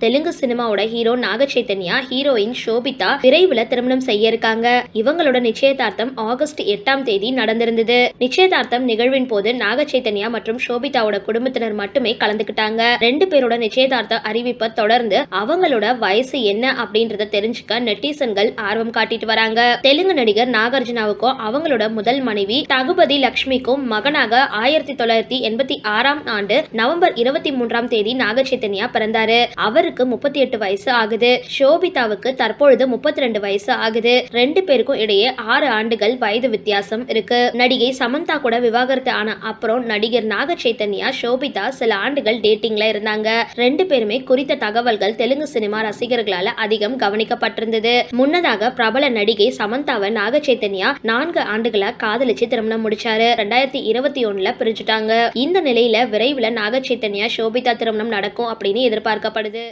தெலுங்கு சினிமாவோட hero Naga Chaitanya, heroine Sobhita விரைவில் திருமணம் செய்ய இருக்காங்க. இவங்களோட நிச்சயதார்த்தம் ஆகஸ்ட் 8ஆம் தேதி நடந்திருந்தது. நிச்சயதார்த்தம் நிகழ்வின் போது நாக சைத்தன்யா மற்றும் ஷோபிதாவோட குடும்பத்தினர் மட்டுமே கலந்துக்கிட்டாங்க. 2 பேரோட நிச்சயதார்த்த அறிவிப்பை தொடர்ந்து அவங்களோட வயசு என்ன அப்படின்றத தெரிஞ்சுக்க நெட்டிசன்கள் ஆர்வம் காட்டிட்டு வராங்க. தெலுங்கு நடிகர் நாகார்ஜுனாவுக்கும் அவங்களோட முதல் மனைவி தகுபதி லட்சுமிக்கும் மகனாக 1986ஆம் ஆண்டு நவம்பர் 23ஆம் தேதி நாக சைத்தன்யா பிறந்தாரு. அவருக்கு 38 வயசு ஆகுது. ஷோபிதாவுக்கு தற்பொழுது 32 வயசு ஆகுது. 2 பேருக்கும் இடையே 6 ஆண்டுகள் வயது வித்தியாசம் இருக்கு. நடிகை சமந்தா கூட விவாகரத்து ஆன அப்புறம் நடிகர் நாக சைத்தன்யா, ஷோபிதா சில ஆண்டுகள் டேட்டிங்ல இருந்தாங்க. 2 பேருமே குறித்த தகவல்கள் தெலுங்கு சினிமா ரசிகர்களால அதிகம் கவனிக்கப்பட்டிருந்தது. முன்னதாக பிரபல நடிகை சமந்தாவை நாக சைத்தன்யா 4 ஆண்டுகளா காதலிச்சு திருமணம் முடிச்சாரு. 2021ல பிரிஞ்சுட்டாங்க. இந்த நிலையில விரைவில் நாக சைத்தன்யா ஷோபிதா திருமணம் நடக்கும் அப்படின்னு எதிர்பார்க்கப்படுது.